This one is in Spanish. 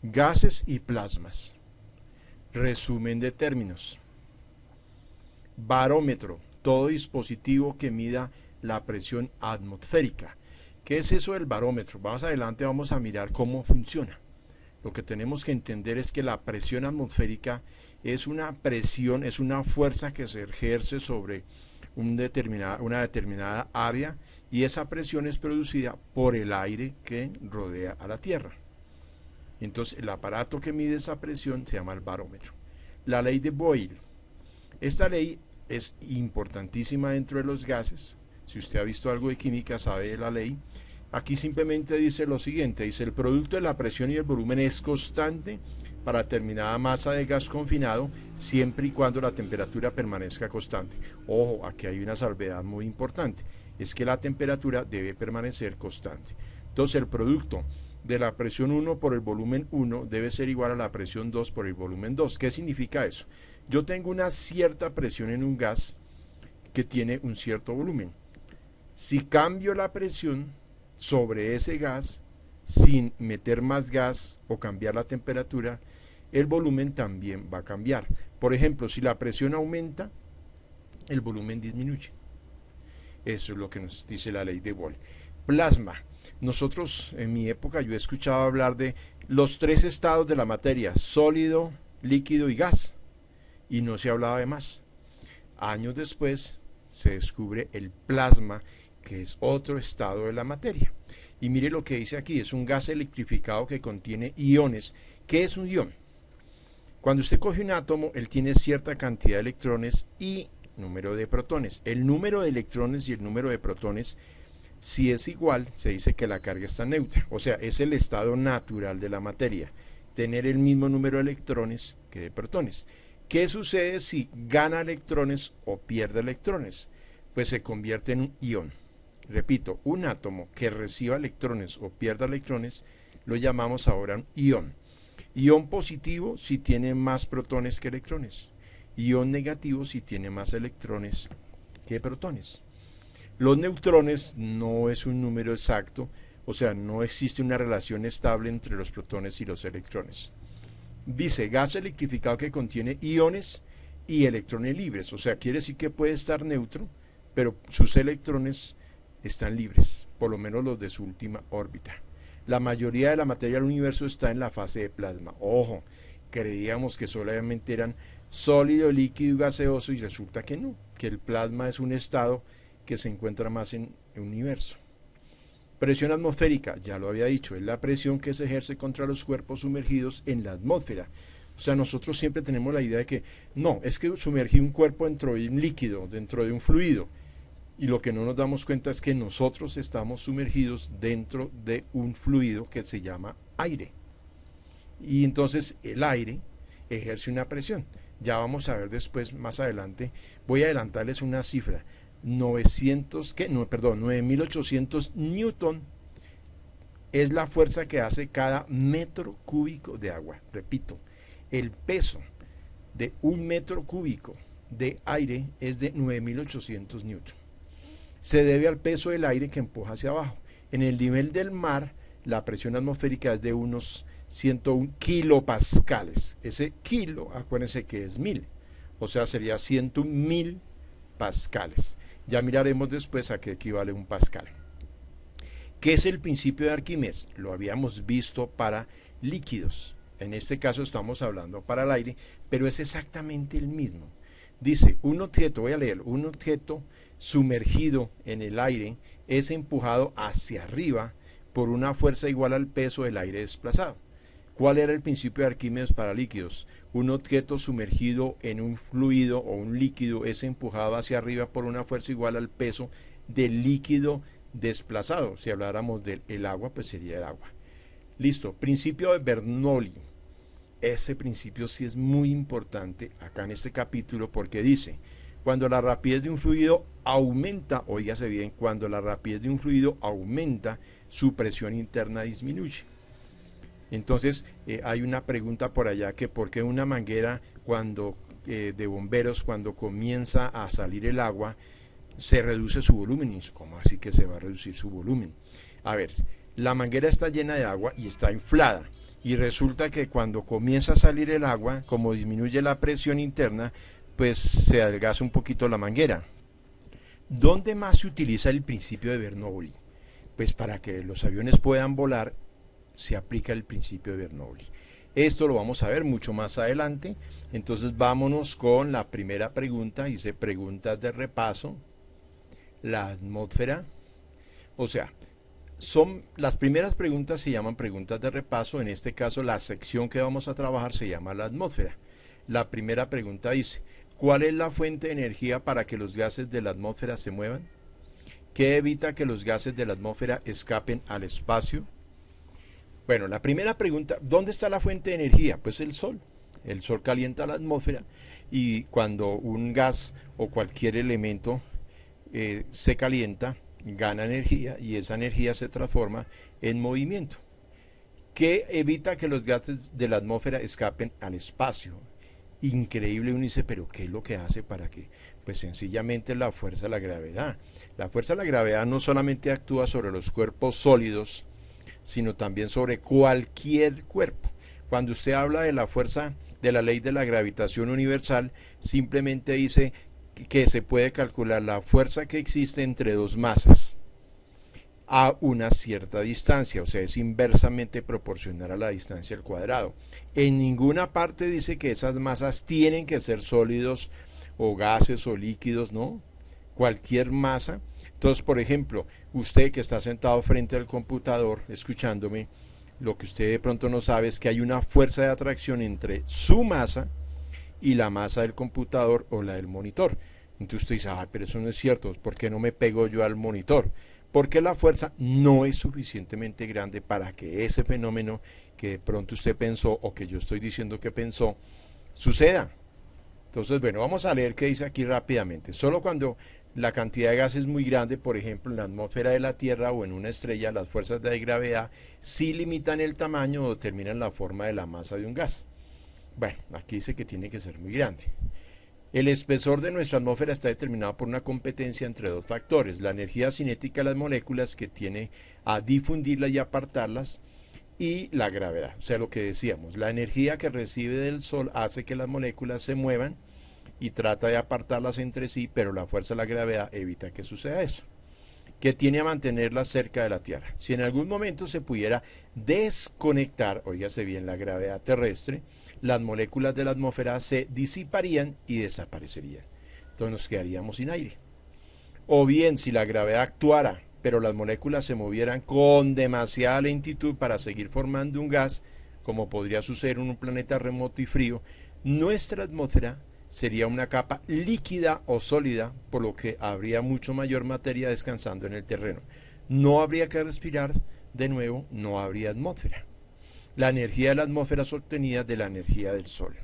Gases y plasmas. Resumen de términos. Barómetro, todo dispositivo que mida la presión atmosférica. ¿Qué es eso del barómetro? Más adelante vamos a mirar cómo funciona. Lo que tenemos que entender es que la presión atmosférica es una presión, es una fuerza que se ejerce sobre una determinada área, y esa presión es producida por el aire que rodea a la Tierra. Entonces el aparato que mide esa presión se llama el barómetro. La ley de Boyle. Esta ley es importantísima dentro de los gases. Si usted ha visto algo de química sabe de la ley. Aquí simplemente dice lo siguiente, dice: el producto de la presión y el volumen es constante para determinada masa de gas confinado siempre y cuando la temperatura permanezca constante. Ojo, aquí hay una salvedad muy importante, es que la temperatura debe permanecer constante. Entonces el producto de la presión 1 por el volumen 1 debe ser igual a la presión 2 por el volumen 2. ¿Qué significa eso? Yo tengo una cierta presión en un gas que tiene un cierto volumen. Si cambio la presión sobre ese gas sin meter más gas o cambiar la temperatura, el volumen también va a cambiar. Por ejemplo, si la presión aumenta, el volumen disminuye. Eso es lo que nos dice la ley de Boyle. Plasma. Nosotros, en mi época, yo he escuchado hablar de los 3 estados de la materia: sólido, líquido y gas, y no se hablaba de más. Años después se descubre el plasma, que es otro estado de la materia. Y mire lo que dice aquí: es un gas electrificado que contiene iones. ¿Qué es un ion? Cuando usted coge un átomo, él tiene cierta cantidad de electrones y número de protones. El número de electrones y el número de protones, si es igual, se dice que la carga está neutra. O sea, es el estado natural de la materia, tener el mismo número de electrones que de protones. ¿Qué sucede si gana electrones o pierde electrones? Pues se convierte en un ion. Repito, un átomo que reciba electrones o pierda electrones lo llamamos ahora un ion. Ion positivo si tiene más protones que electrones. Ion negativo si tiene más electrones que protones. Los neutrones no es un número exacto, o sea, no existe una relación estable entre los protones y los electrones. Dice gas electrificado que contiene iones y electrones libres, o sea, quiere decir que puede estar neutro, pero sus electrones están libres, por lo menos los de su última órbita. La mayoría de la materia del universo está en la fase de plasma. Ojo, creíamos que solamente eran sólido, líquido y gaseoso, y resulta que no, que el plasma es un estado que se encuentra más en el universo. Presión atmosférica, ya lo había dicho, es la presión que se ejerce contra los cuerpos sumergidos en la atmósfera. O sea, nosotros siempre tenemos la idea de que no, es que sumergir un cuerpo dentro de un líquido, dentro de un fluido, y lo que no nos damos cuenta es que nosotros estamos sumergidos dentro de un fluido que se llama aire. Y entonces el aire ejerce una presión. Ya vamos a ver después, más adelante, voy a adelantarles una cifra: 9.800 newton es la fuerza que hace cada metro cúbico de agua. Repito, el peso de un metro cúbico de aire es de 9.800 newton. Se debe al peso del aire que empuja hacia abajo. En el nivel del mar, la presión atmosférica es de unos 101 kilopascales. Ese kilo, acuérdense que es 1000, o sea, sería 101.000 pascales. Ya miraremos después a qué equivale un pascal. ¿Qué es el principio de Arquímedes? Lo habíamos visto para líquidos. En este caso estamos hablando para el aire, pero es exactamente el mismo. Dice, un objeto, voy a leer, un objeto sumergido en el aire es empujado hacia arriba por una fuerza igual al peso del aire desplazado. ¿Cuál era el principio de Arquímedes para líquidos? Un objeto sumergido en un fluido o un líquido es empujado hacia arriba por una fuerza igual al peso del líquido desplazado. Si habláramos del agua, pues sería el agua. Listo, principio de Bernoulli. Ese principio sí es muy importante acá en este capítulo, porque dice, cuando la rapidez de un fluido aumenta, óigase bien, cuando la rapidez de un fluido aumenta, su presión interna disminuye. Entonces hay una pregunta por allá, que por qué una manguera de bomberos, cuando comienza a salir el agua, se reduce su volumen. ¿Y cómo así que se va a reducir su volumen? A ver, la manguera está llena de agua y está inflada, Y resulta que cuando comienza a salir el agua, como disminuye la presión interna, pues se adelgaza un poquito la manguera. ¿Dónde más se utiliza el principio de Bernoulli? Pues para que los aviones puedan volar, se aplica el principio de Bernoulli. Esto lo vamos a ver mucho más adelante. Entonces vámonos con la primera pregunta. Dice preguntas de repaso. La atmósfera. O sea, son las primeras preguntas se llaman preguntas de repaso. En este caso la sección que vamos a trabajar se llama la atmósfera. La primera pregunta dice, ¿cuál es la fuente de energía para que los gases de la atmósfera se muevan? ¿Qué evita que los gases de la atmósfera escapen al espacio? Bueno, la primera pregunta, ¿dónde está la fuente de energía? Pues el sol. El sol calienta la atmósfera y cuando un gas o cualquier elemento se calienta, gana energía y esa energía se transforma en movimiento, que evita que los gases de la atmósfera escapen al espacio. Increíble, uno dice, pero ¿qué es lo que hace para que? Pues sencillamente la fuerza de la gravedad. La fuerza de la gravedad no solamente actúa sobre los cuerpos sólidos, sino también sobre cualquier cuerpo. Cuando usted habla de la fuerza de la ley de la gravitación universal, simplemente dice que se puede calcular la fuerza que existe entre dos masas a una cierta distancia, o sea, es inversamente proporcional a la distancia al cuadrado. En ninguna parte dice que esas masas tienen que ser sólidos o gases o líquidos, ¿no? Cualquier masa. Entonces, por ejemplo, usted que está sentado frente al computador escuchándome, lo que usted de pronto no sabe es que hay una fuerza de atracción entre su masa y la masa del computador o la del monitor. Entonces usted dice, ah, pero eso no es cierto, ¿por qué no me pego yo al monitor? Porque la fuerza no es suficientemente grande para que ese fenómeno que de pronto usted pensó o que yo estoy diciendo que pensó, suceda. Entonces, bueno, vamos a leer qué dice aquí rápidamente. Solo cuando la cantidad de gas es muy grande, por ejemplo, en la atmósfera de la Tierra o en una estrella, las fuerzas de gravedad sí limitan el tamaño o determinan la forma de la masa de un gas. Bueno, aquí dice que tiene que ser muy grande. El espesor de nuestra atmósfera está determinado por una competencia entre dos factores, la energía cinética de las moléculas que tiene a difundirlas y apartarlas y la gravedad, o sea lo que decíamos, la energía que recibe del Sol hace que las moléculas se muevan y trata de apartarlas entre sí, pero la fuerza de la gravedad evita que suceda eso, que tiene a mantenerlas cerca de la Tierra. Si en algún momento se pudiera desconectar, óigase bien, la gravedad terrestre, las moléculas de la atmósfera se disiparían y desaparecerían. Entonces nos quedaríamos sin aire. O bien, si la gravedad actuara, pero las moléculas se movieran con demasiada lentitud para seguir formando un gas, como podría suceder en un planeta remoto y frío, nuestra atmósfera sería una capa líquida o sólida, por lo que habría mucho mayor materia descansando en el terreno. No habría que respirar, de nuevo, no habría atmósfera. La energía de la atmósfera es obtenida de la energía del Sol.